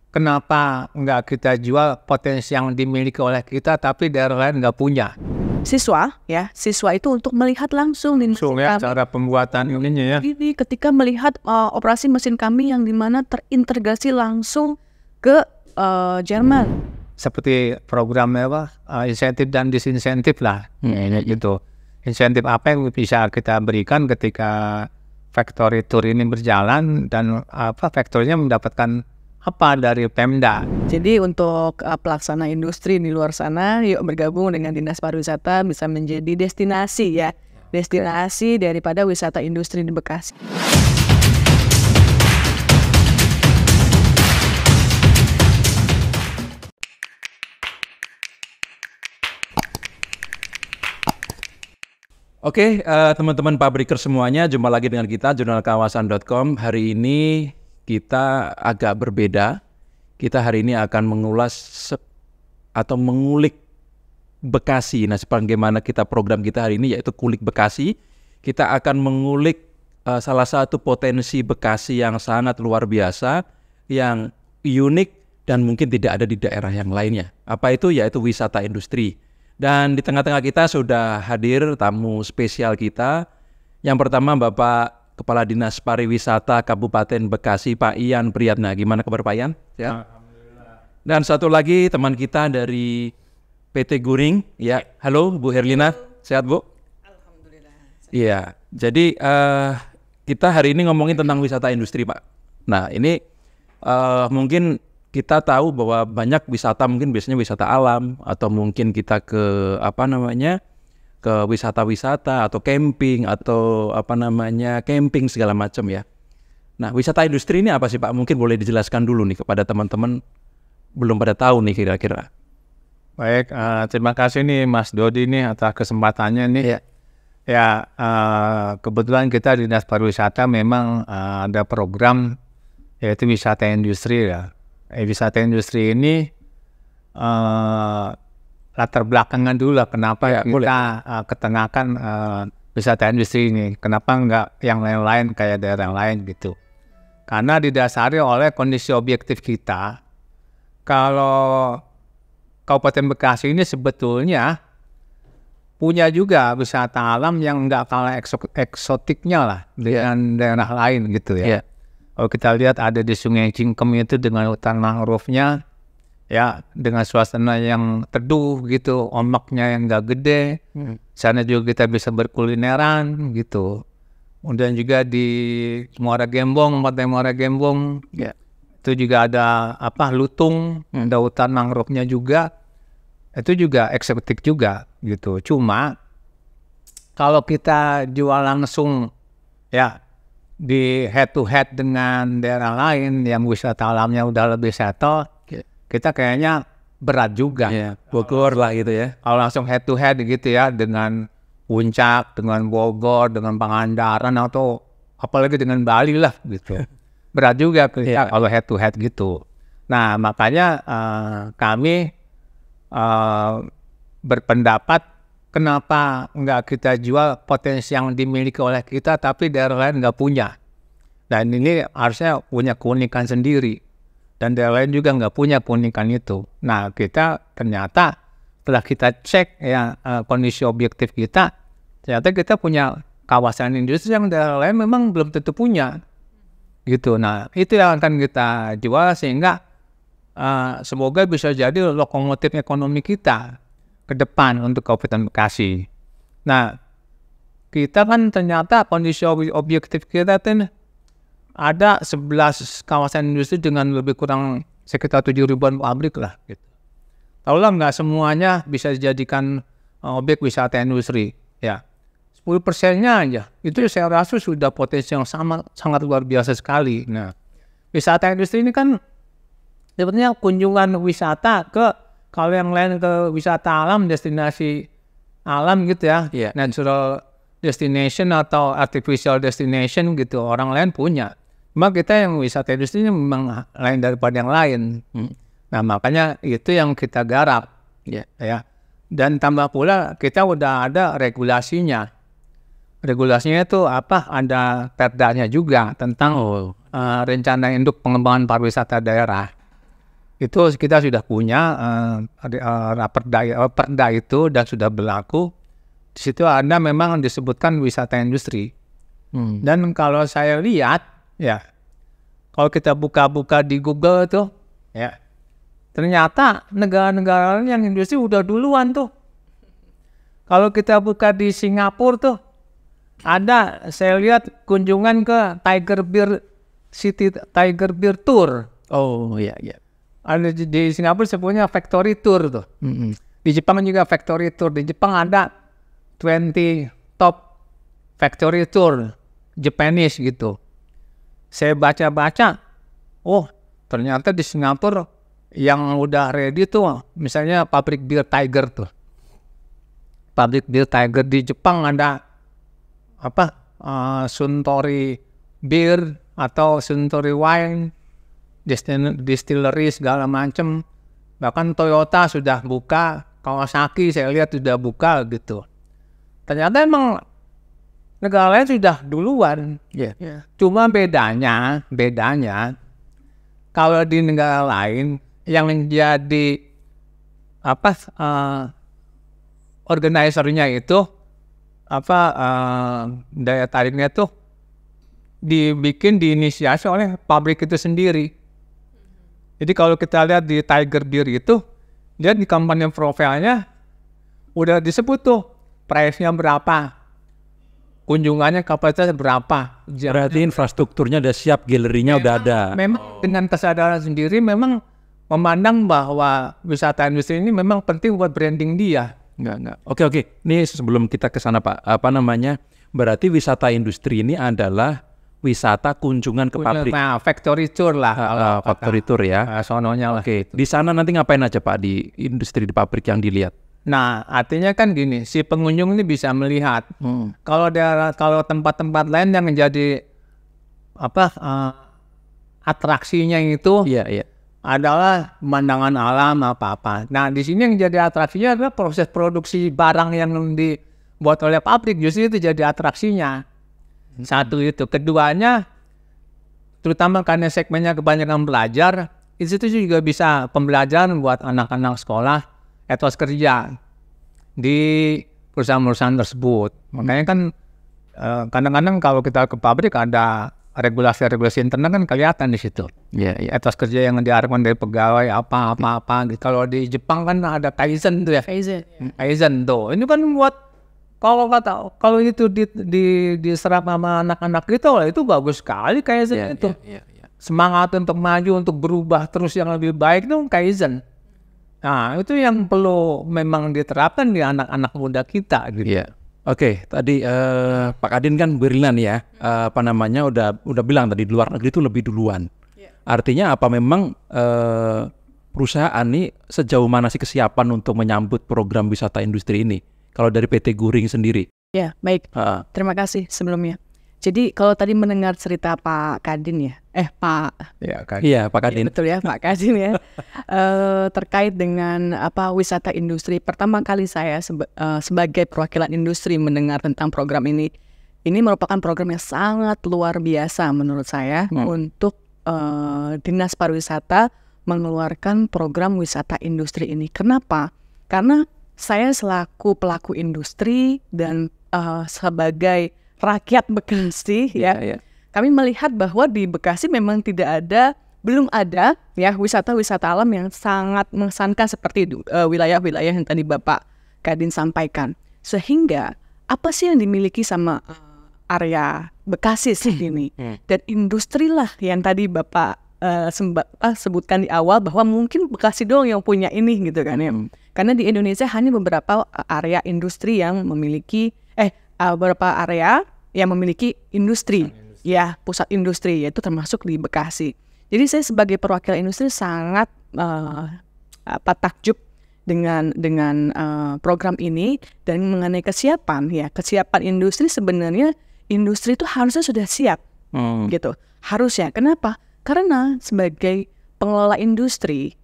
kenapa nggak kita jual potensi yang dimiliki oleh kita tapi daerah lain nggak punya? Siswa itu untuk melihat langsung di mesin Ya, kami. cara pembuatan ininya ya. Ini ketika melihat operasi mesin kami yang dimana terintegrasi langsung ke Jerman. Seperti programnya insentif dan disinsentif lah, gitu. Insentif apa yang bisa kita berikan ketika factory tour ini berjalan dan factory-nya mendapatkan apa dari Pemda. Jadi untuk pelaksana industri di luar sana, yuk bergabung dengan Dinas Pariwisata bisa menjadi destinasi ya. Destinasi daripada wisata industri di Bekasi. Oke, teman-teman pabriker semuanya, jumpa lagi dengan kita, jurnalkawasan.com. Hari ini kita agak berbeda. Kita hari ini akan mengulas atau mengulik Bekasi. Nah, sebagaimana program kita hari ini yaitu Kulik Bekasi. Kita akan mengulik salah satu potensi Bekasi yang sangat luar biasa, yang unik dan mungkin tidak ada di daerah yang lainnya. Apa itu? Yaitu wisata industri. Dan di tengah-tengah kita sudah hadir tamu spesial kita. Yang pertama Bapak Kepala Dinas Pariwisata Kabupaten Bekasi, Pak Ian Priyatna. Gimana kabar Pak Ian? Ya. Alhamdulillah. Dan satu lagi teman kita dari PT Guring, ya. Halo Bu Herlina, sehat Bu? Alhamdulillah. Iya. Jadi kita hari ini ngomongin tentang wisata industri Pak. Nah ini mungkin kita tahu bahwa banyak wisata, mungkin biasanya wisata alam atau mungkin kita ke ke wisata-wisata atau camping atau camping segala macam ya. Nah, wisata industri ini apa sih Pak? Mungkin boleh dijelaskan dulu nih kepada teman-teman belum pada tahu nih kira-kira. Baik, terima kasih nih Mas Dodi nih atas kesempatannya nih. Ya, kebetulan kita Dinas Pariwisata memang ada program yaitu wisata industri ya. Wisata industri ini latar belakangan dulu lah kenapa ya, kita ketengahkan wisata industri ini. Kenapa nggak yang lain-lain kayak daerah lain gitu. Karena didasari oleh kondisi objektif kita. Kalau Kabupaten Bekasi ini sebetulnya punya juga wisata alam yang nggak kalah eksotiknya lah dengan daerah lain gitu ya. Kalau kita lihat ada di Sungai Cingkem itu dengan hutan mangrove-nya, ya dengan suasana yang teduh gitu, ombaknya yang nggak gede. Sana juga kita bisa berkulineran gitu. Kemudian juga di Muara Gembong, Pantai Muara Gembong, itu juga ada lutung, ada hutan mangrove-nya juga. Itu juga eksotik juga gitu. Cuma kalau kita jual langsung ya di head to head dengan daerah lain yang wisata alamnya udah lebih settle, kita kayaknya berat juga. Bogor lah gitu ya. Kalau langsung head to head gitu ya dengan Puncak, dengan Bogor, dengan Pangandaran atau apalagi dengan Bali lah gitu. Berat juga kita kalau head to head gitu. Nah makanya kami berpendapat kenapa nggak kita jual potensi yang dimiliki oleh kita tapi daerah lain nggak punya. Dan ini harusnya punya keunikan sendiri. Dan daerah lain juga nggak punya keunikan itu. Nah kita ternyata setelah kita cek ya kondisi objektif kita, ternyata kita punya kawasan industri yang daerah lain memang belum tentu punya. Gitu. Nah itu yang akan kita jual sehingga semoga bisa jadi lokomotif ekonomi kita ke depan untuk Kabupaten Bekasi. Nah, kita kan ternyata kondisi objektif kita kan ada 11 kawasan industri dengan lebih kurang sekitar 7.000-an pabrik lah. Gitu. Tahulah nggak semuanya bisa dijadikan objek wisata industri. Ya, 10%-nya aja. Itu saya rasa sudah potensi yang sangat luar biasa sekali. Nah, wisata industri ini kan sebenarnya kunjungan wisata kalau yang lain ke wisata alam, destinasi alam gitu ya, natural destination atau artificial destination gitu, orang lain punya. Cuma kita yang wisata industri ini memang lain daripada yang lain. Nah makanya itu yang kita garap, ya. Dan tambah pula kita udah ada regulasinya. Regulasinya itu ada perdanya juga tentang rencana induk pengembangan pariwisata daerah. itu kita sudah punya perda itu dan sudah berlaku. Di situ ada memang disebutkan wisata industri. Dan kalau saya lihat, ya, kalau kita buka-buka di Google tuh, ya, ternyata negara-negara yang industri udah duluan tuh. Kalau kita buka di Singapura tuh, ada, saya lihat kunjungan ke Tiger Beer Tour. Oh iya iya. Ada di Singapura sebenarnya factory tour tuh. Di Jepang juga factory tour. Di Jepang ada 20 top factory tour Japanese gitu. Saya baca-baca, oh ternyata di Singapura yang udah ready tuh, misalnya pabrik bir Tiger tuh. Pabrik bir Tiger. Di Jepang ada Suntory Beer atau Suntory Wine, distillery segala macam. Bahkan Toyota sudah buka, Kawasaki saya lihat sudah buka gitu. Ternyata emang negara lain sudah duluan. Cuma bedanya kalau di negara lain yang menjadi organisernya itu daya tariknya tuh diinisiasi oleh pabrik itu sendiri. Jadi kalau kita lihat di Tiger Beer itu, dia di kampanye profilnya udah disebut tuh price-nya berapa, kunjungannya kapasitas berapa. Berarti infrastrukturnya udah siap, galerinya udah ada. Memang dengan kesadaran sendiri memang memandang bahwa wisata industri ini memang penting buat branding dia. Enggak. Oke. Ini sebelum kita ke sana Pak, berarti wisata industri ini adalah wisata kunjungan ke pabrik. Nah, factory tour lah. Factory tour ya. Sononya lah. Oke. Di sana nanti ngapain aja Pak di industri di pabrik yang dilihat? Nah, artinya kan gini, si pengunjung ini bisa melihat. Kalau tempat-tempat lain yang menjadi atraksinya itu adalah pemandangan alam apa-apa. Nah, di sini yang jadi atraksinya adalah proses produksi barang yang dibuat oleh pabrik, justru itu jadi atraksinya. Satu itu. Keduanya, terutama karena segmennya kebanyakan belajar, itu juga bisa pembelajaran buat anak-anak sekolah, etos kerja di perusahaan-perusahaan tersebut. Makanya kan kadang-kadang kalau kita ke pabrik ada regulasi internal kan kelihatan di situ. Etos kerja yang diharapkan dari pegawai apa. Kalau di Jepang kan ada Kaizen tuh ya. Kaizen tuh. Ini kan buat kalau itu diserap sama anak-anak itu bagus sekali Kaizen itu. Semangat untuk maju, untuk berubah terus yang lebih baik itu Kaizen. Nah, itu yang perlu memang diterapkan di anak-anak muda kita gitu. Oke, tadi Pak Kadin kan berilan ya, udah bilang tadi di luar negeri itu lebih duluan. Artinya apa memang perusahaan ini sejauh mana sih kesiapan untuk menyambut program wisata industri ini? Kalau dari PT Guring sendiri? Ya, baik. Terima kasih sebelumnya. Jadi kalau tadi mendengar cerita Pak Kadin ya, Pak Kadin. Betul ya, Pak Kadin ya. Terkait dengan wisata industri. Pertama kali saya sebagai perwakilan industri mendengar tentang program ini. Ini merupakan program yang sangat luar biasa menurut saya untuk Dinas Pariwisata mengeluarkan program wisata industri ini. Kenapa? Karena saya selaku pelaku industri dan sebagai rakyat Bekasi kami melihat bahwa di Bekasi memang belum ada ya wisata-wisata alam yang sangat mengesankan seperti wilayah-wilayah yang tadi Bapak Kadin sampaikan. Sehingga apa sih yang dimiliki sama area Bekasi ini? Dan industri lah yang tadi Bapak sebutkan di awal bahwa mungkin Bekasi doang yang punya ini gitu kan ya. Karena di Indonesia hanya beberapa area industri yang memiliki beberapa area yang memiliki industri. Ya, pusat industri, yaitu termasuk di Bekasi. Jadi saya sebagai perwakilan industri sangat takjub dengan program ini. Dan mengenai kesiapan industri, sebenarnya industri itu harusnya sudah siap gitu. Harusnya. Kenapa? Karena sebagai pengelola industri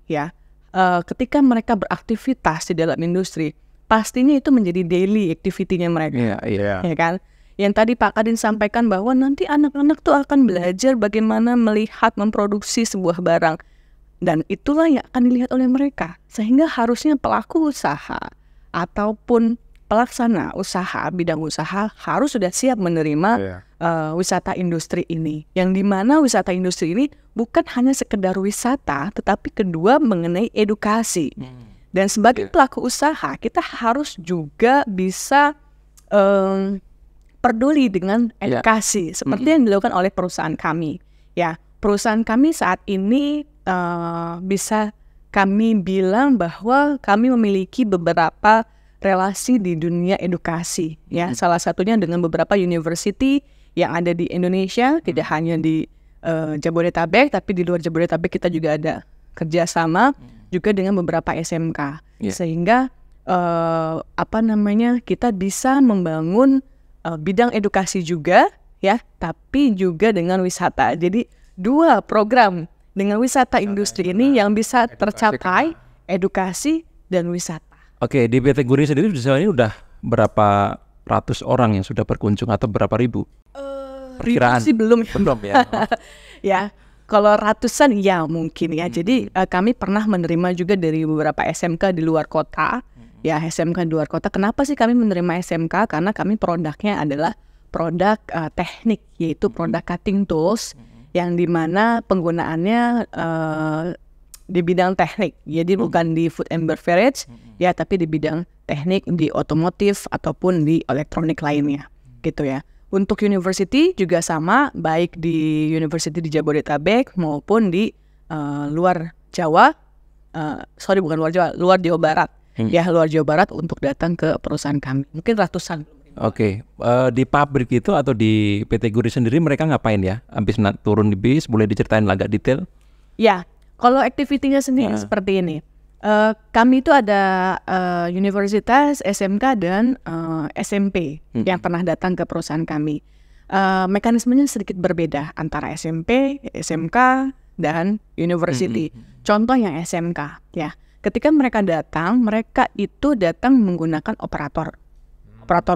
ketika mereka beraktivitas di dalam industri, pastinya itu menjadi daily activity-nya mereka. Ya kan? Yang tadi Pak Kadin sampaikan bahwa nanti anak-anak tuh akan belajar bagaimana melihat memproduksi sebuah barang. Dan itulah yang akan dilihat oleh mereka. Sehingga harusnya pelaku usaha ataupun pelaksana usaha, bidang usaha harus sudah siap menerima wisata industri ini. Yang dimana wisata industri ini bukan hanya sekedar wisata, tetapi kedua mengenai edukasi. Dan sebagai pelaku usaha, kita harus juga bisa peduli dengan edukasi. Seperti yang dilakukan oleh perusahaan kami. Ya, perusahaan kami saat ini bisa kami bilang bahwa kami memiliki beberapa relasi di dunia edukasi, ya. Salah satunya dengan beberapa university yang ada di Indonesia, tidak hanya di Jabodetabek, tapi di luar Jabodetabek kita juga ada kerjasama juga dengan beberapa SMK, sehingga kita bisa membangun bidang edukasi juga, ya, tapi juga dengan wisata. Jadi 2 program dengan wisata industri ini yang bisa tercapai, edukasi dan wisata. Oke, di PT Guring sendiri di sana ini udah berapa ratus orang yang sudah berkunjung atau berapa ribu? Perkiraan sih belum ya. Ya, kalau ratusan ya mungkin ya. Jadi kami pernah menerima juga dari beberapa SMK di luar kota. Ya, SMK di luar kota. Kenapa sih kami menerima SMK? Karena kami produknya adalah produk teknik, yaitu produk cutting tools, yang dimana penggunaannya di bidang teknik, jadi bukan di food and beverage, ya, tapi di bidang teknik, di otomotif ataupun di elektronik lainnya, gitu ya. Untuk university juga sama, baik di university di Jabodetabek maupun di luar Jawa, luar Jawa Barat, ya, luar Jawa Barat untuk datang ke perusahaan kami, mungkin ratusan. Oke, di pabrik itu atau di PT Guring sendiri mereka ngapain ya? Habis turun di bis, boleh diceritain agak detail? Ya, kalau aktivitinya sendiri seperti ini. Kami itu ada universitas, SMK, dan SMP yang pernah datang ke perusahaan kami. Mekanismenya sedikit berbeda antara SMP, SMK, dan university. Contoh yang SMK, ya. Ketika mereka datang itu datang menggunakan operator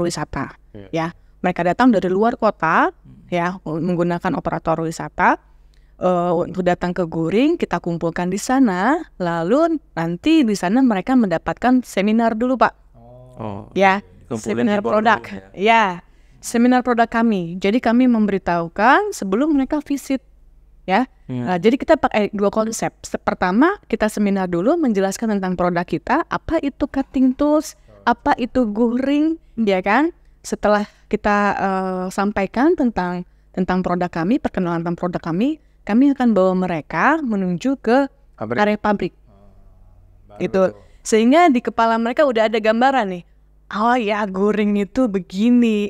wisata, ya. Mereka datang dari luar kota, ya, menggunakan operator wisata untuk datang ke Guring. Kita kumpulkan di sana, lalu nanti di sana mereka mendapatkan seminar dulu, Pak. Ya, seminar produk, ya, seminar produk kami. Jadi kami memberitahukan sebelum mereka visit, ya. Jadi kita pakai 2 konsep. Pertama, kita seminar dulu menjelaskan tentang produk kita, apa itu cutting tools, apa itu Guring, ya kan? Setelah kita sampaikan tentang produk kami, perkenalan tentang produk kami akan bawa mereka menuju ke area pabrik. Itu sehingga di kepala mereka udah ada gambaran nih. Oh ya, Guring itu begini.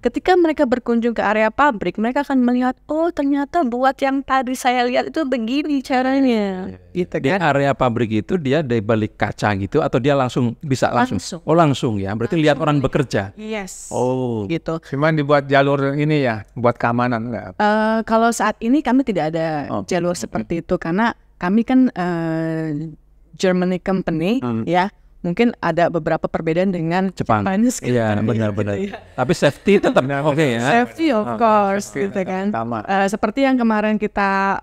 Ketika mereka berkunjung ke area pabrik, mereka akan melihat, oh ternyata buat yang tadi saya lihat itu begini caranya. Gitu kan. Di area pabrik itu dia dari balik kaca gitu atau dia langsung bisa langsung? Oh langsung ya, berarti lihat orang bekerja. Yes. Oh gitu. Cuman dibuat jalur ini ya, buat keamanan enggak? Kalau saat ini kami tidak ada jalur seperti itu karena kami kan Germany company, ya. Mungkin ada beberapa perbedaan dengan Jepang. Iya, benar-benar. Tapi safety tetap oke ya. Safety of course, gitu kan. Seperti yang kemarin kita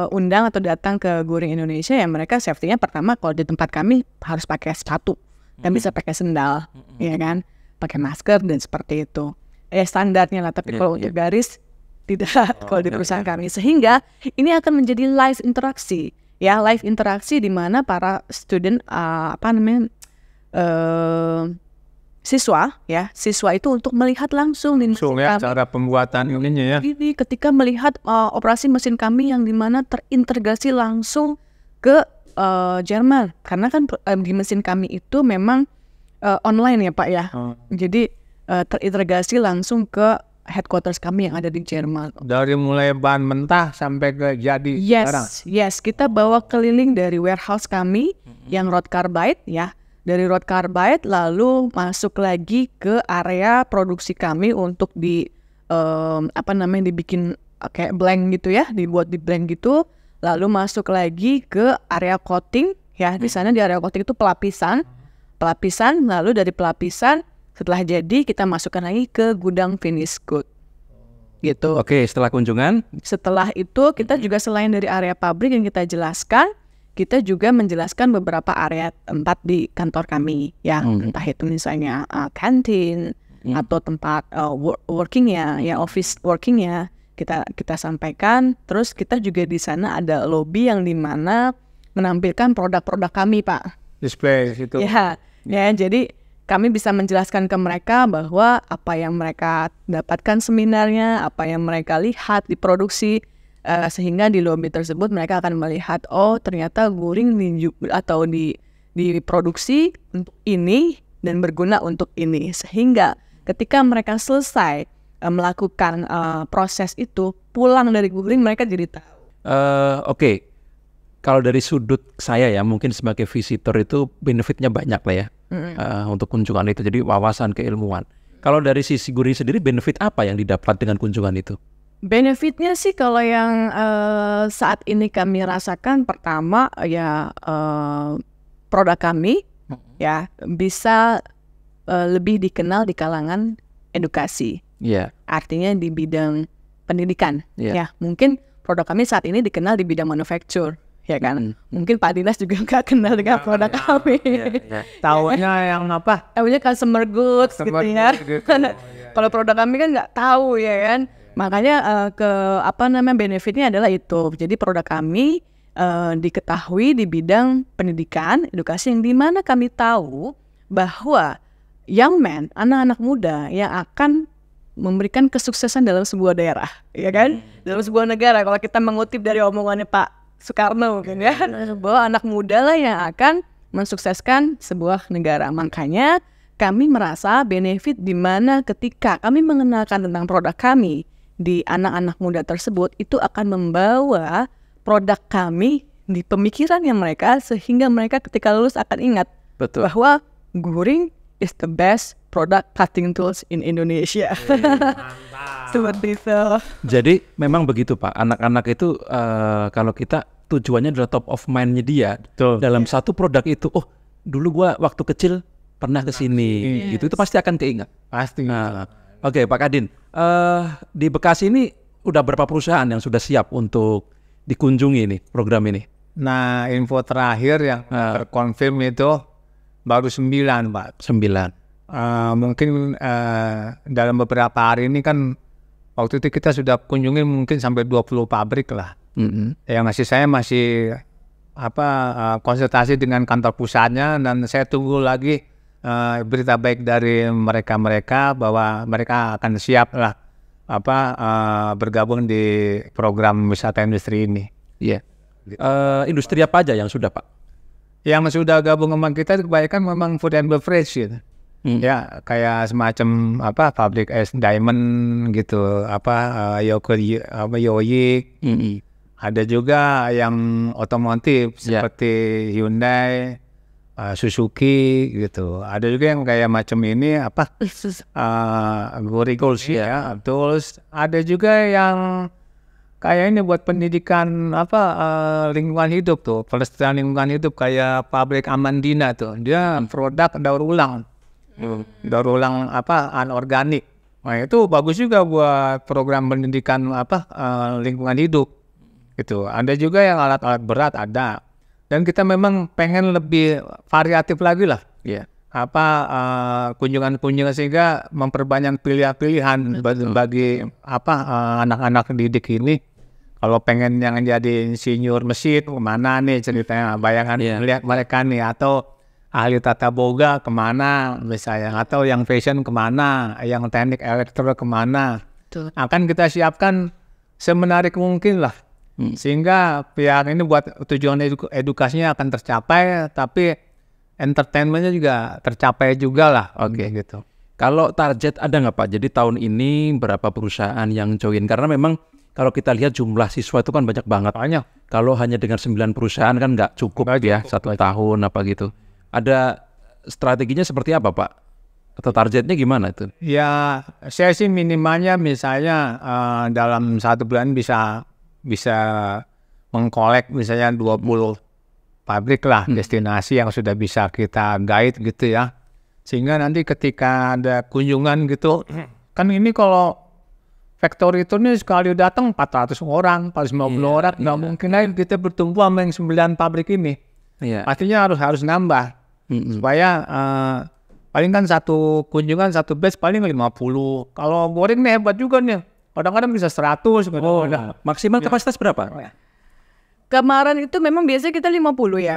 undang atau datang ke Guring Indonesia, ya mereka safety-nya pertama kalau di tempat kami harus pakai sepatu, dan bisa pakai sendal, ya kan, pakai masker dan seperti itu. Standarnya lah. Tapi kalau untuk garis tidak kalau di perusahaan kami. Sehingga ini akan menjadi live interaksi. Ya, live interaksi di mana para student siswa itu untuk melihat langsung ya, cara pembuatan ininya ya. Ini ketika melihat operasi mesin kami yang di mana terintegrasi langsung ke Jerman, karena kan di mesin kami itu memang online ya Pak ya. Jadi terintegrasi langsung ke headquarters kami yang ada di Jerman. Dari mulai bahan mentah sampai ke jadi sekarang. Yes, kita bawa keliling dari warehouse kami yang road carbide, ya. Dari road carbide lalu masuk lagi ke area produksi kami untuk dibikin kayak blank gitu ya, dibuat di blank gitu. Lalu masuk lagi ke area coating, ya. Di sana di area coating itu pelapisan, lalu dari pelapisan setelah jadi kita masukkan lagi ke gudang finish good. gitu. Oke, setelah kunjungan? Setelah itu kita juga selain dari area pabrik yang kita jelaskan, kita juga menjelaskan beberapa area tempat di kantor kami, ya, entah itu misalnya kantin atau tempat workingnya, ya office workingnya kita sampaikan. Terus kita juga di sana ada lobby yang dimana menampilkan produk-produk kami, Pak. Display itu. Ya, jadi kami bisa menjelaskan ke mereka bahwa apa yang mereka dapatkan seminarnya, apa yang mereka lihat di produksi, sehingga di lobby tersebut mereka akan melihat, oh ternyata guring atau diproduksi untuk ini dan berguna untuk ini. Sehingga ketika mereka selesai melakukan proses itu, pulang dari guring mereka jadi tahu. Oke. Kalau dari sudut saya ya, mungkin sebagai visitor itu benefitnya banyak lah ya, untuk kunjungan itu. Jadi wawasan keilmuan. Kalau dari sisi guring sendiri, benefit apa yang didapat dengan kunjungan itu? Benefitnya sih kalau yang saat ini kami rasakan, pertama ya produk kami ya bisa lebih dikenal di kalangan edukasi. Artinya di bidang pendidikan. Ya, mungkin produk kami saat ini dikenal di bidang manufacture. Ya kan, mungkin Pak Dinas juga nggak kenal dengan produk kami. Tahunya yang apa? Tahunya consumer goods gitu ya. Kalau produk kami kan nggak tahu ya kan. Makanya benefitnya adalah itu. Jadi produk kami diketahui di bidang pendidikan, edukasi, yang dimana kami tahu bahwa young men, anak-anak muda yang akan memberikan kesuksesan dalam sebuah daerah, ya kan, dalam sebuah negara. Kalau kita mengutip dari omongannya Pak Soekarno mungkin ya, bahwa anak muda lah yang akan mensukseskan sebuah negara. Makanya kami merasa benefit di mana ketika kami mengenalkan tentang produk kami di anak-anak muda tersebut, itu akan membawa produk kami di pemikirannya mereka, sehingga mereka ketika lulus akan ingat bahwa guring is the best product cutting tools in Indonesia. Seperti itu. Jadi memang begitu Pak, anak-anak itu kalau kita tujuannya adalah top of mind-nya dia. Dalam satu produk itu, oh dulu gua waktu kecil pernah kesini, gitu, itu pasti akan keingat. Pasti. Oke, Pak Kadin, di Bekasi ini udah berapa perusahaan yang sudah siap untuk dikunjungi nih program ini? Nah, info terakhir yang terkonfirm itu baru 9 Pak. 9. Mungkin dalam beberapa hari ini kan waktu itu kita sudah kunjungi mungkin sampai 20 pabrik lah. Yang saya masih konsultasi dengan kantor pusatnya, dan saya tunggu lagi berita baik dari mereka bahwa mereka akan siap lah bergabung di program wisata industri ini. Industri apa aja yang sudah Pak? Yang sudah gabung sama kita kebanyakan memang food and beverage gitu. Ya, kayak semacam pabrik es diamond gitu, Yoyik. Ada juga yang otomotif seperti Hyundai, Suzuki gitu. Ada juga yang kayak macam ini Gold ya. Terus ada juga yang kayak ini buat pendidikan lingkungan hidup tuh, pelestarian lingkungan hidup, kayak pabrik Amandina tuh. Dia produk daur ulang. Daur ulang anorganik. Nah, itu bagus juga buat program pendidikan lingkungan hidup. Gitu. Ada juga yang alat-alat berat ada. Dan kita memang pengen lebih variatif lagi lah. Kunjungan-kunjungan sehingga memperbanyak pilihan-pilihan bagi anak-anak didik ini. Kalau pengen yang jadi insinyur mesin kemana nih ceritanya, bayangan melihat mereka nih, atau ahli tata boga kemana misalnya, atau yang fashion kemana, yang teknik elektro kemana. Akan kita siapkan semenarik mungkin lah. Sehingga pihak ini buat tujuan edukasinya akan tercapai, tapi entertainmentnya juga tercapai juga lah. Gitu. Kalau target ada nggak Pak? Jadi tahun ini berapa perusahaan yang join? Karena memang kalau kita lihat jumlah siswa itu kan banyak banget. Kalau hanya dengan 9 perusahaan kan nggak cukup ya, 1 tahun apa gitu. Ada strateginya seperti apa Pak? Atau targetnya gimana itu? Ya, saya sih minimalnya misalnya dalam 1 bulan bisa mengkolek misalnya 20 pabrik lah, destinasi yang sudah bisa kita guide gitu ya. Sehingga nanti ketika ada kunjungan gitu, kan ini kalau factory tour ini sekali datang 400 orang, 450 orang, nggak mungkin lain kita bertumbuh sama yang 9 pabrik ini. Pastinya harus nambah supaya paling kan satu kunjungan satu batch paling 50. Kalau Boring nih hebat juga nih, kadang-kadang bisa 100. Maksimal kapasitas berapa? Kemarin itu memang biasanya kita 50 ya.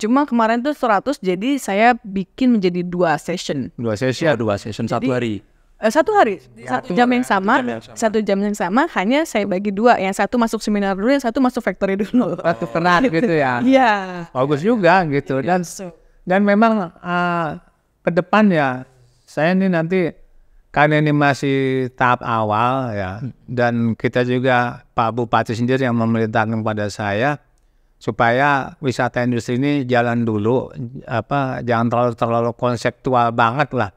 Cuma kemarin tuh 100, jadi saya bikin menjadi 2 session. 2 session satu hari. Satu hari, satu jam yang sama, hanya saya bagi 2. Yang satu masuk seminar dulu, yang satu masuk factory dulu. Satu peran gitu ya. Iya. Bagus juga gitu. Dan memang ke depan ya, saya ini nanti karena ini masih tahap awal ya, dan kita juga Pak Bupati sendiri yang memerintahkan kepada saya supaya wisata industri ini jalan dulu, jangan terlalu konseptual banget lah.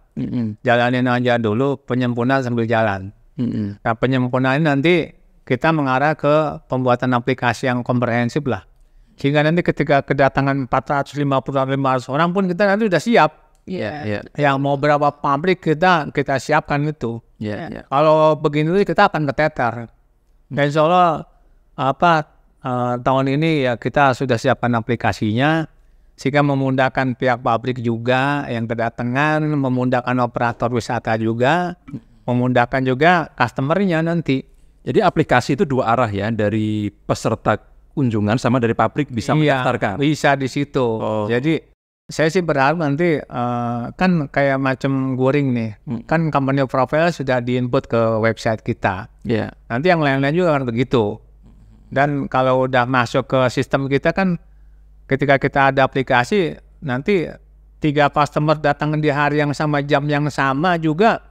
Jalanin aja dulu, penyempurnaan sambil jalan. Nah, penyempurnaan ini nanti kita mengarah ke pembuatan aplikasi yang komprehensif lah, sehingga nanti ketika kedatangan 450-500 orang pun kita nanti udah siap. Yang mau berapa pabrik kita siapkan itu. Kalau begini kita akan keteter. Dan insya Allah tahun ini ya kita sudah siapkan aplikasinya, sehingga memudahkan pihak pabrik juga yang kedatangan, memudahkan operator wisata juga, memudahkan juga customernya nanti. Jadi aplikasi itu 2 arah ya, dari peserta kunjungan sama dari pabrik bisa mendaftarkan. Bisa di situ. Jadi saya sih berharap nanti kan kayak macam Boring nih, kan company profile sudah di-input ke website kita. Nanti yang lain-lain juga akan begitu. Dan kalau udah masuk ke sistem kita kan, ketika kita ada aplikasi, nanti 3 customer datang di hari yang sama, jam yang sama juga.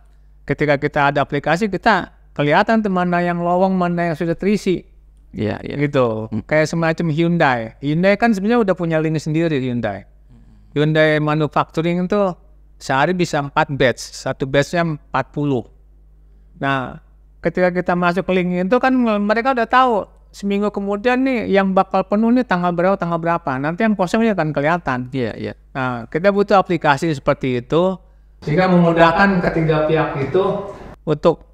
Ketika kita ada aplikasi, kita kelihatan mana yang lowong, mana yang sudah terisi. Gitu. Kayak semacam Hyundai. Hyundai kan sebenarnya udah punya link sendiri Hyundai Manufacturing itu sehari bisa 4 batch, satu batchnya 40. Nah, ketika kita masuk ke link itu kan mereka udah tahu seminggu kemudian nih yang bakal penuh nih tanggal berapa. Nanti yang kosongnya akan kelihatan. Nah, kita butuh aplikasi seperti itu sehingga memudahkan ketiga pihak itu untuk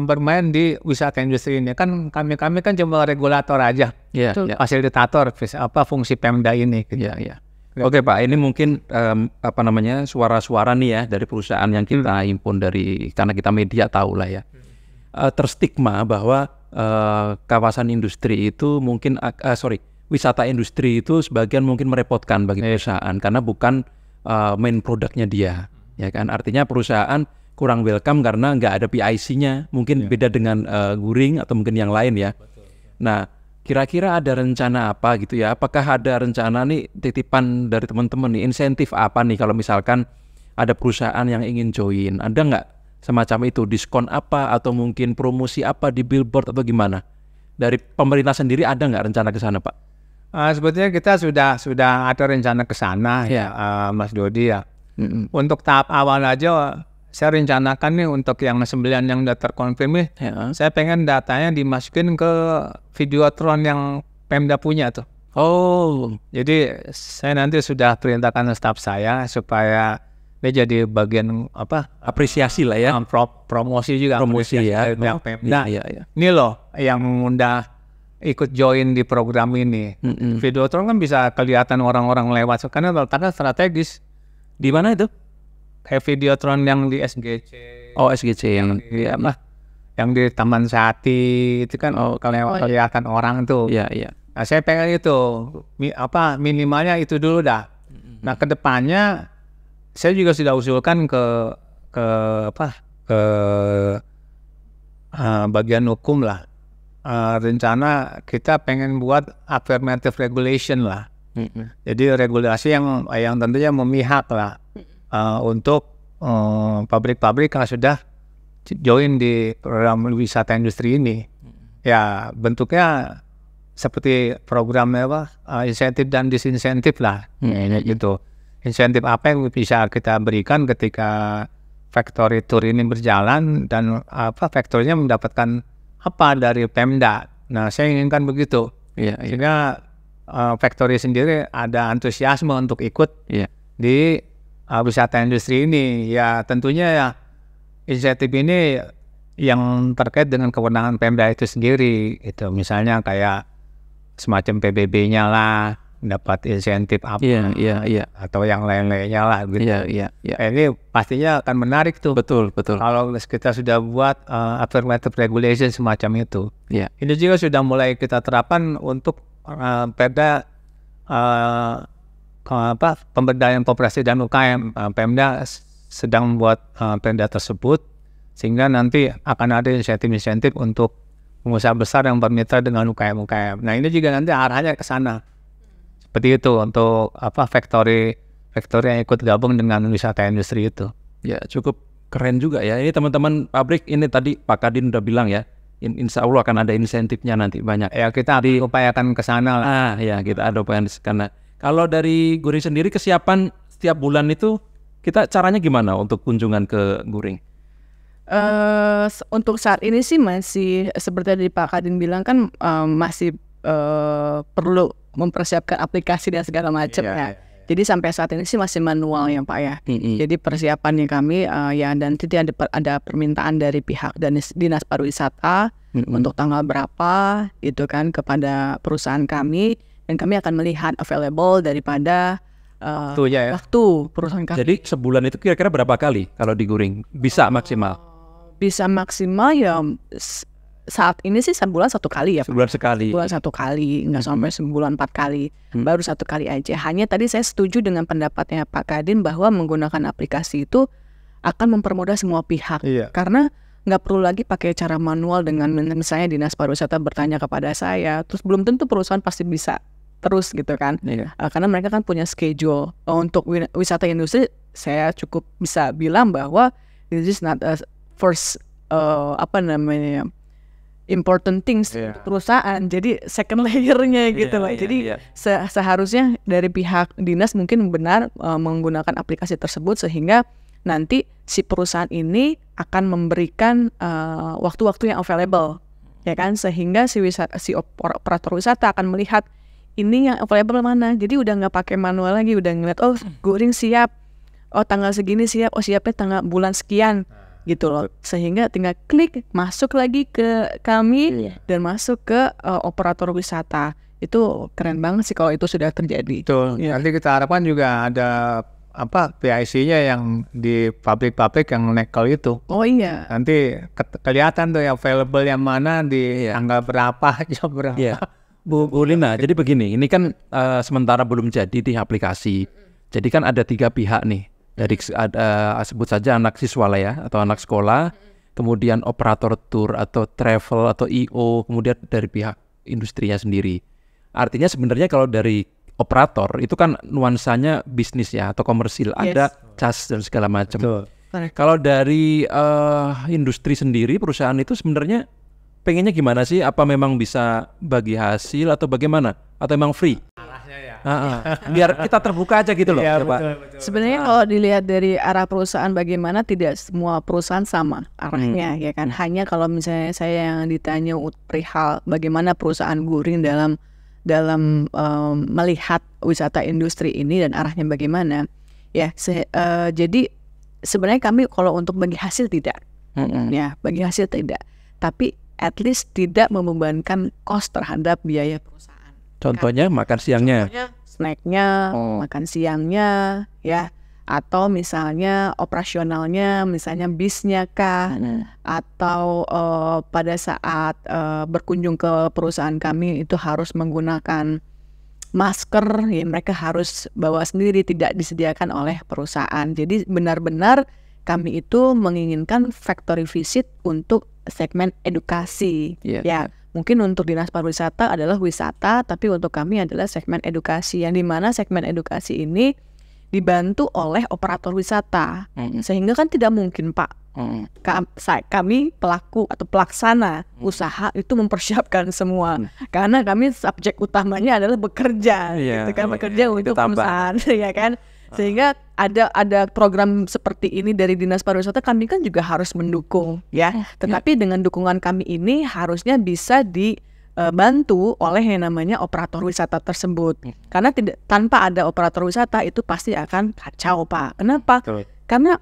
bermain di wisata industri ini. Kan kami kan cuma regulator aja, fasilitator fungsi Pemda ini. Oke Pak, ini mungkin suara-suara nih ya dari perusahaan yang kita himpun karena kita media tahu lah ya. Terstigma bahwa kawasan industri itu mungkin wisata industri itu sebagian mungkin merepotkan bagi perusahaan karena bukan main produknya dia, ya kan? Artinya perusahaan kurang welcome karena nggak ada PIC-nya, mungkin beda dengan Guring atau mungkin yang lain ya. Nah, kira-kira ada rencana apa gitu ya? Apakah ada rencana nih titipan dari teman-teman nih, insentif apa nih kalau misalkan ada perusahaan yang ingin join? Ada nggak semacam itu, diskon apa atau mungkin promosi apa di billboard atau gimana? Dari pemerintah sendiri ada nggak rencana ke sana Pak? Sebetulnya kita sudah ada rencana ke sana Mas Dodi ya. Untuk tahap awal aja saya rencanakan nih untuk yang 9 yang udah terkonfirm saya pengen datanya dimasukin ke Videotron yang Pemda punya tuh. Jadi saya nanti sudah perintahkan staf saya supaya dia jadi bagian apresiasi lah ya, promosi juga, ya Pemda. Ini loh yang udah ikut join di program ini. Videotron kan bisa kelihatan orang-orang lewat karena letaknya strategis. Di mana itu? Kayak Videotron yang di SGC. SGC yang yang di Taman Sati itu kan kelihatan orang tuh. Nah, saya pengen itu minimalnya itu dulu dah. Nah, kedepannya saya juga sudah usulkan ke bagian hukum lah. Rencana kita pengen buat affirmative regulation lah. Jadi regulasi yang tentunya memihak lah. Untuk pabrik-pabrik yang sudah join di program wisata industri ini. Ya bentuknya seperti programnya insentif dan disinsentif lah. Gitu. Insentif apa yang bisa kita berikan ketika factory tour ini berjalan dan factory-nya mendapatkan apa dari Pemda. Nah, saya inginkan begitu. Sehingga factory sendiri ada antusiasme untuk ikut di wisata industri ini. Ya tentunya ya insentif ini yang terkait dengan kewenangan Pemda itu sendiri, itu misalnya kayak semacam PBB-nya lah, dapat insentif apa, atau yang lain-lainnya lah gitu. Ini pastinya akan menarik tuh. Betul. Kalau kita sudah buat affirmative regulation semacam itu. Ini juga sudah mulai kita terapkan untuk Pemda pemberdayaan koperasi dan UKM. Pemda sedang membuat Pemda tersebut, sehingga nanti akan ada insentif-insentif untuk pengusaha besar yang bermitra dengan UKM-UKM. Nah ini juga nanti arahnya ke sana. Seperti itu untuk factory yang ikut gabung dengan wisata industri itu. Ya cukup keren juga ya. Ini teman-teman pabrik, ini tadi Pak Kadin udah bilang ya, insya Allah akan ada insentifnya nanti banyak. Ya kita upayakan ke sana lah. Kita ada upayakan ke sana. Kalau dari Guring sendiri, kesiapan setiap bulan itu kita caranya gimana untuk kunjungan ke Guring? Untuk saat ini sih masih seperti tadi Pak Kadin bilang kan, masih perlu mempersiapkan aplikasi dan segala macam ya. Jadi sampai saat ini sih masih manual ya Pak ya. Jadi persiapannya kami ya, dan nanti ada permintaan dari pihak Dinas Pariwisata untuk tanggal berapa itu kan kepada perusahaan kami, dan kami akan melihat available daripada waktu perusahaan kami. Jadi sebulan itu kira-kira berapa kali kalau di Guring bisa maksimal? Bisa maksimal ya saat ini sih sebulan 1 kali ya Pak. Sebulan 1 kali, nggak sampai sebulan 4 kali. Baru 1 kali aja. Hanya tadi saya setuju dengan pendapatnya Pak Kadin bahwa menggunakan aplikasi itu akan mempermudah semua pihak. Karena nggak perlu lagi pakai cara manual dengan misalnya Dinas Pariwisata bertanya kepada saya, terus belum tentu perusahaan pasti bisa terus gitu kan. Karena mereka kan punya schedule. Untuk wisata industri saya cukup bisa bilang bahwa this is not a first important things untuk perusahaan, jadi second layernya gitu loh. Jadi seharusnya dari pihak dinas mungkin benar menggunakan aplikasi tersebut, sehingga nanti si perusahaan ini akan memberikan waktu-waktu yang available, ya kan, sehingga si operator wisata akan melihat ini yang available mana. Jadi udah nggak pakai manual lagi, udah ngeliat Guring siap, tanggal segini siap, siapnya tanggal bulan sekian gitu loh, sehingga tinggal klik masuk lagi ke kami dan masuk ke operator wisata. Itu keren banget sih kalau itu sudah terjadi. Nanti kita harapkan juga ada PIC-nya yang di pabrik-pabrik yang nekel itu. Nanti kelihatan tuh yang available yang mana di tanggal berapa, jam berapa. Bu Lina, jadi begini, ini kan sementara belum jadi di aplikasi. Jadi kan ada 3 pihak nih. Dari sebut saja anak siswa lah ya, atau anak sekolah, kemudian operator tour atau travel atau IO, kemudian dari pihak industrinya sendiri. Artinya sebenarnya kalau dari operator itu kan nuansanya bisnis ya atau komersil, ada cas dan segala macam. Kalau dari industri sendiri, perusahaan itu sebenarnya pengennya gimana sih? Apa memang bisa bagi hasil atau bagaimana? Atau memang free? Biar kita terbuka aja gitu loh. Betul. Sebenarnya kalau dilihat dari arah perusahaan bagaimana, tidak semua perusahaan sama arahnya ya kan. Hanya kalau misalnya saya yang ditanya perihal bagaimana perusahaan Guring dalam melihat wisata industri ini dan arahnya bagaimana ya. Jadi sebenarnya kami kalau untuk bagi hasil tidak, bagi hasil tidak, tapi at least tidak membebankan cost terhadap biaya perusahaan. Contohnya makan siangnya, snacknya, makan siangnya, ya, atau misalnya operasionalnya, misalnya bisnya kah, atau pada saat berkunjung ke perusahaan kami itu harus menggunakan masker, ya mereka harus bawa sendiri, tidak disediakan oleh perusahaan. Jadi benar-benar kami itu menginginkan factory visit untuk segmen edukasi, ya. Mungkin untuk Dinas Pariwisata adalah wisata, tapi untuk kami adalah segmen edukasi, yang dimana segmen edukasi ini dibantu oleh operator wisata. Sehingga kan tidak mungkin Pak, kami pelaku atau pelaksana usaha itu mempersiapkan semua, karena kami subjek utamanya adalah bekerja, gitu kan, bekerja untuk perusahaan, ya kan. Sehingga ada program seperti ini dari Dinas Pariwisata, kami kan juga harus mendukung ya. Tetapi dengan dukungan kami ini harusnya bisa dibantu oleh yang namanya operator wisata tersebut. Karena tanpa ada operator wisata itu pasti akan kacau Pak. Kenapa? Karena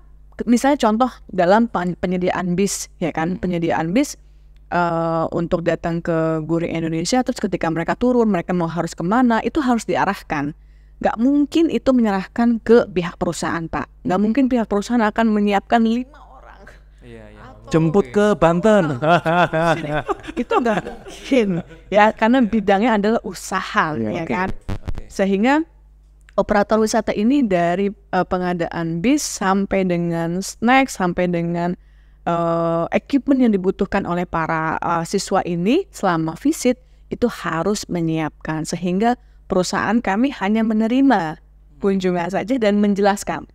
misalnya contoh dalam penyediaan bis, ya kan, penyediaan bis untuk datang ke Gurih Indonesia, terus ketika mereka turun, mereka mau harus kemana, itu harus diarahkan. Nggak mungkin itu menyerahkan ke pihak perusahaan, Pak. Nggak mungkin pihak perusahaan akan menyiapkan 5 orang. Jemput ke Banten. Itu nggak mungkin. Ya, karena bidangnya adalah usaha, ya kan. Sehingga operator wisata ini dari pengadaan bis sampai dengan snack, sampai dengan equipment yang dibutuhkan oleh para siswa ini selama visit itu harus menyiapkan, sehingga perusahaan kami hanya menerima kunjungan saja dan menjelaskan,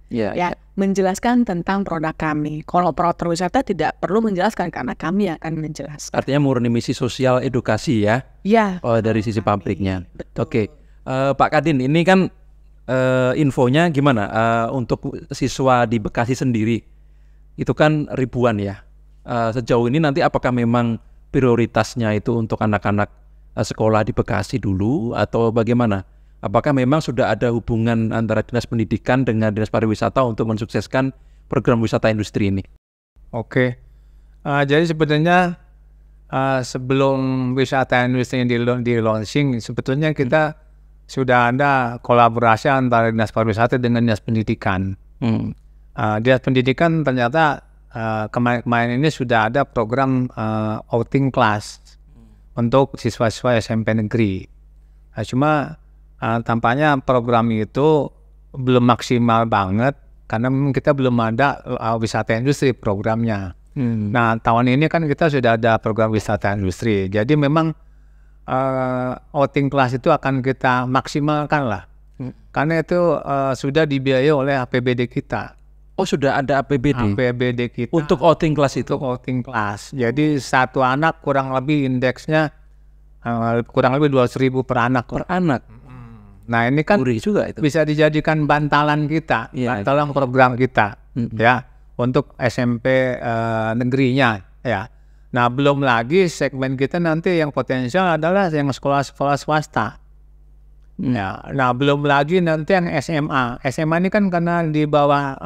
menjelaskan tentang produk kami. Kalau operator wisata tidak perlu menjelaskan karena kami akan menjelaskan. Artinya murni misi sosial edukasi ya? Ya. Oh, dari sisi pabriknya. Oke, Pak Kadin, ini kan infonya gimana untuk siswa di Bekasi sendiri? Itu kan ribuan ya. Sejauh ini nanti apakah memang prioritasnya itu untuk anak-anak sekolah di Bekasi dulu atau bagaimana? Apakah memang sudah ada hubungan antara Dinas Pendidikan dengan Dinas Pariwisata untuk mensukseskan program wisata industri ini? Oke, jadi sebenarnya sebelum wisata industri di launching, sebetulnya kita sudah ada kolaborasi antara Dinas Pariwisata dengan Dinas Pendidikan. Dinas Pendidikan ternyata kemarin ini sudah ada program outing class untuk siswa-siswa SMP negeri. Cuma tampaknya program itu belum maksimal banget karena kita belum ada wisata industri programnya. Nah, tahun ini kan kita sudah ada program wisata industri. Jadi memang outing class itu akan kita maksimalkan lah. Karena itu sudah dibiayai oleh APBD kita. Oh, sudah ada APBD? APBD kita. Untuk outing class itu? Untuk outing class. Jadi satu anak kurang lebih indeksnya kurang lebih 200.000 per anak. Per anak? Nah, ini kan juga itu. Bisa dijadikan bantalan kita, bantalan program kita, ya, untuk SMP negerinya, ya. Nah, belum lagi segmen kita nanti yang potensial adalah yang sekolah-sekolah swasta. Ya, nah belum lagi nanti yang SMA. SMA ini kan karena di bawah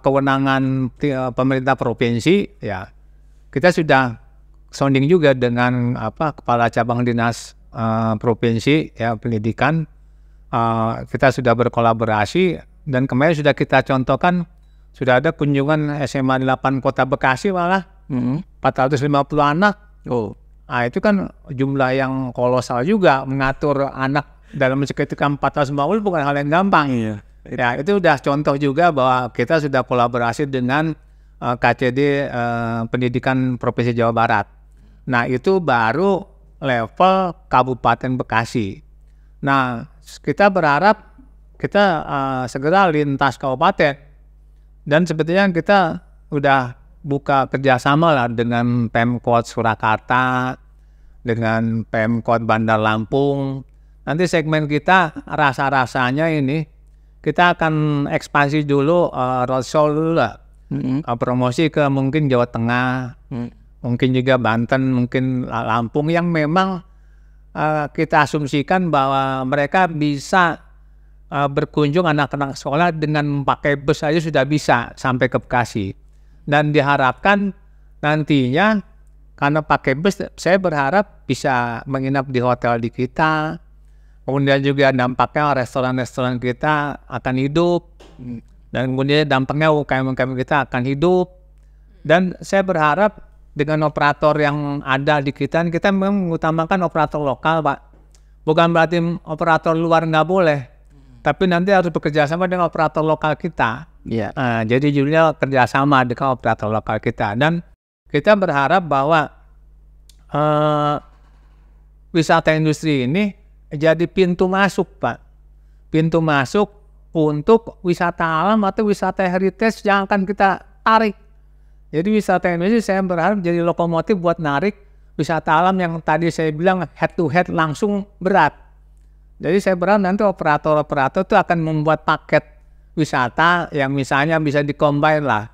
kewenangan pemerintah provinsi, ya. Kita sudah sounding juga dengan kepala cabang dinas provinsi ya pendidikan. Kita sudah berkolaborasi dan kemarin sudah kita contohkan, sudah ada kunjungan SMA 8 Kota Bekasi malah 450 anak. Nah, itu kan jumlah yang kolosal juga, mengatur anak dalam seketika 450 bukan hal yang gampang. Ya, itu udah contoh juga bahwa kita sudah kolaborasi dengan KCD Pendidikan Provinsi Jawa Barat. Nah, itu baru level Kabupaten Bekasi. Nah, kita berharap kita segera lintas kabupaten, dan sebetulnya kita udah buka kerjasama lah dengan Pemkot Surakarta, dengan Pemkot Bandar Lampung. Nanti segmen kita rasa-rasanya ini kita akan ekspansi dulu, roadshow dulu lah, promosi ke mungkin Jawa Tengah, mungkin juga Banten, mungkin Lampung yang memang kita asumsikan bahwa mereka bisa berkunjung anak-anak sekolah dengan pakai bus saja sudah bisa sampai ke Bekasi. Dan diharapkan nantinya karena pakai bus, saya berharap bisa menginap di hotel di kita. Kemudian juga dampaknya restoran-restoran kita akan hidup. Dan kemudian dampaknya UKM-UKM kita akan hidup. Dan saya berharap dengan operator yang ada di kita memang mengutamakan operator lokal, Pak. Bukan berarti operator luar nggak boleh. Tapi nanti harus bekerja sama dengan operator lokal kita. Jadi judulnya kerjasama dengan operator lokal kita. Dan kita berharap bahwa wisata industri ini jadi pintu masuk, Pak. Pintu masuk untuk wisata alam atau wisata heritage yang akan kita tarik. Jadi wisata industri saya berharap jadi lokomotif buat narik wisata alam yang tadi saya bilang head to head langsung berat. Jadi saya berharap nanti operator-operator itu akan membuat paket wisata yang misalnya bisa di-combine lah.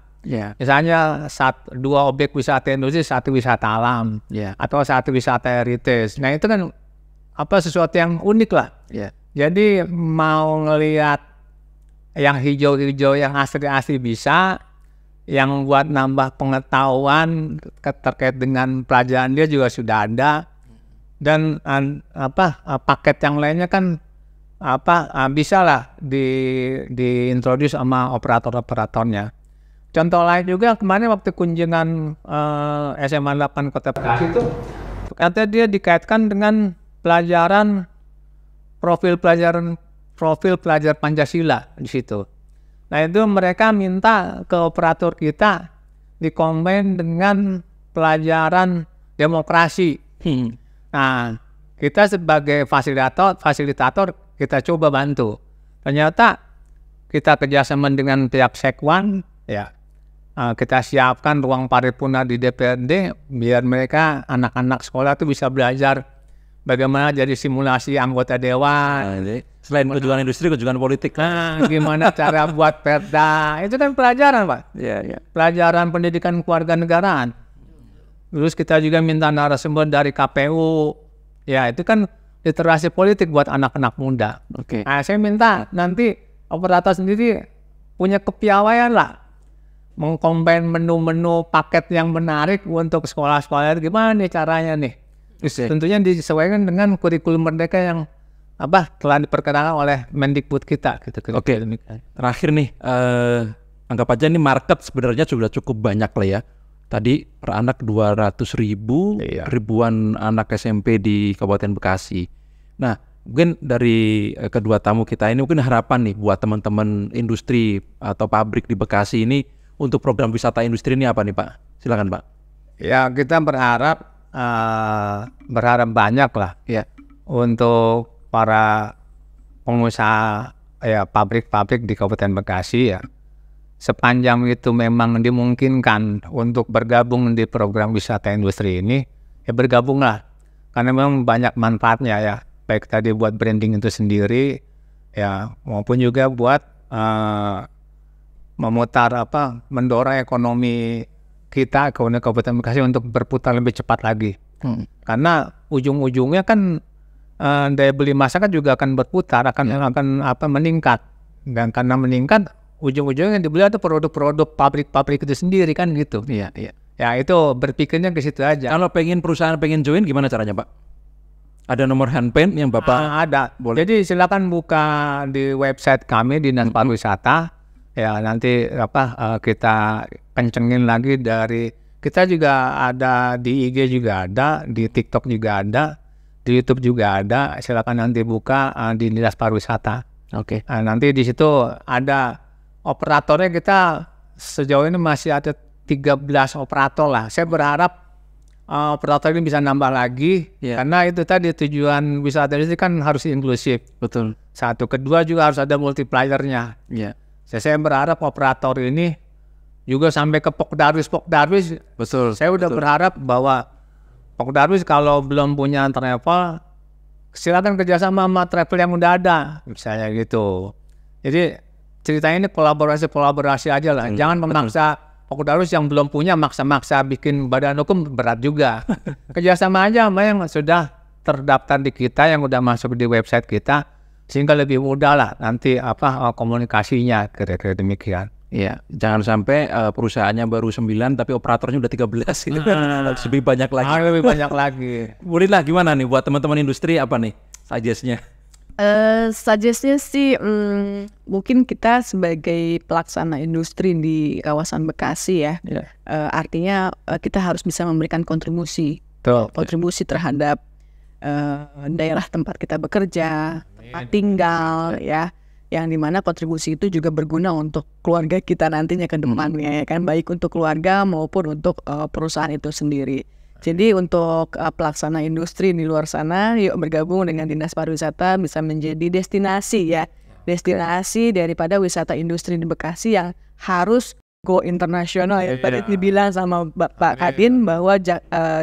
Misalnya 2 objek wisata industri, 1 wisata alam, atau 1 wisata heritage. Nah, itu kan sesuatu yang unik lah. Jadi mau ngelihat yang hijau-hijau yang asli-asli bisa, yang buat nambah pengetahuan terkait dengan pelajaran dia juga sudah ada, dan paket yang lainnya kan bisa lah diintroduce sama operator-operatornya. Contoh lain juga kemarin waktu kunjungan SMA 8 Kota Bekasi itu katanya dia dikaitkan dengan profil pelajar Pancasila di situ. Nah itu mereka minta ke operator kita dikombin dengan pelajaran demokrasi. Nah kita sebagai fasilitator kita coba bantu. Ternyata kita kerjasama dengan pihak Sekwan, ya kita siapkan ruang paripurna di DPRD biar mereka anak-anak sekolah itu bisa belajar bagaimana jadi simulasi anggota dewan. Selain kunjungan industri, kunjungan politik. Nah, gimana cara buat perda? Itu kan pelajaran, Pak. Iya. Pelajaran pendidikan kewarganegaraan. Terus kita juga minta narasumber dari KPU. Ya, itu kan literasi politik buat anak-anak muda. Oke. Nah, saya minta nanti operator sendiri punya kepiawaian lah, mengkombin menu-menu paket yang menarik untuk sekolah-sekolah. Gimana nih caranya nih? Tentunya disesuaikan dengan kurikulum merdeka yang telah diperkenalkan oleh Mendikbud kita. Oke. Terakhir nih, anggap aja ini market sebenarnya sudah cukup banyak lah ya. Tadi per anak 200.000, ribuan anak SMP di Kabupaten Bekasi. Nah, mungkin dari kedua tamu kita ini mungkin harapan nih buat teman-teman industri atau pabrik di Bekasi ini untuk program wisata industri ini apa nih Pak? Silakan Pak. Ya kita berharap banyak lah ya untuk para pengusaha ya pabrik-pabrik di Kabupaten Bekasi ya. Sepanjang itu memang dimungkinkan untuk bergabung di program wisata industri ini, ya bergabunglah. Karena memang banyak manfaatnya ya, baik tadi buat branding itu sendiri, ya maupun juga buat mendorong ekonomi kita Kabupaten Bekasi untuk berputar lebih cepat lagi. Karena ujung-ujungnya kan daya beli masyarakat juga akan berputar, akan meningkat. Dan karena meningkat, ujung-ujungnya yang dibeli itu produk-produk pabrik-pabrik itu sendiri kan gitu. Iya. Ya itu berpikirnya ke situ aja. Kalau perusahaan pengen join gimana caranya Pak? Ada nomor handphone yang Bapak? Ada. Boleh. Jadi silakan buka di website kami di Dinas Pariwisata. Ya nanti kita kencengin lagi kita juga ada di IG juga ada, di TikTok juga ada, di YouTube juga ada. Silakan nanti buka di Dinas Pariwisata. Oke. Nanti di situ ada operatornya, kita sejauh ini masih ada 13 operator lah. Saya berharap operator ini bisa nambah lagi, karena itu tadi tujuan wisata ini kan harus inklusif. Betul. Satu, kedua juga harus ada multipliernya. Iya. Saya berharap operator ini juga sampai ke Pokdarwis. Betul. Saya udah berharap bahwa Pokdarwis kalau belum punya travel, silakan kerjasama sama travel yang udah ada, misalnya gitu. Jadi ceritanya ini kolaborasi aja lah. Jangan memaksa Pokdarwis yang belum punya, maksa-maksa bikin badan hukum, berat juga. Kerjasama aja sama yang sudah terdaftar di kita, yang udah masuk di website kita, sehingga lebih mudah lah nanti komunikasinya, kira-kira demikian. Iya, jangan sampai perusahaannya baru 9 tapi operatornya udah 13 gitu kan. Lebih banyak lagi. Lebih banyak lagi. Bolehlah gimana nih buat teman-teman industri, apa nih suggest-nya? Suggest-nya sih mungkin kita sebagai pelaksana industri di kawasan Bekasi ya, artinya kita harus bisa memberikan kontribusi terhadap daerah tempat kita bekerja, tempat tinggal ya, yang dimana kontribusi itu juga berguna untuk keluarga kita nantinya ke depannya ya kan, baik untuk keluarga maupun untuk perusahaan itu sendiri. Jadi untuk pelaksana industri di luar sana, yuk bergabung dengan Dinas Pariwisata, bisa menjadi destinasi ya. Destinasi daripada wisata industri di Bekasi yang harus go internasional ya. Tadi dibilang sama Pak Kadin bahwa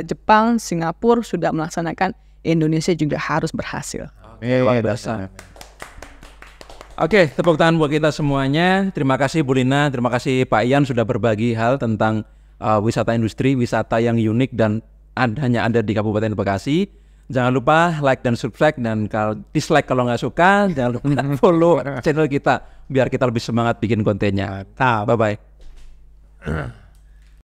Jepang, Singapura sudah melaksanakan, Indonesia juga harus berhasil. Luar biasa. Oke, tepuk tangan buat kita semuanya. Terima kasih Bu Lina, terima kasih Pak Ian sudah berbagi hal tentang wisata industri, wisata yang unik dan hanya ada di Kabupaten Bekasi. Jangan lupa like dan subscribe, dan kalau dislike kalau nggak suka, jangan lupa follow channel kita biar kita lebih semangat bikin kontennya. Bye bye.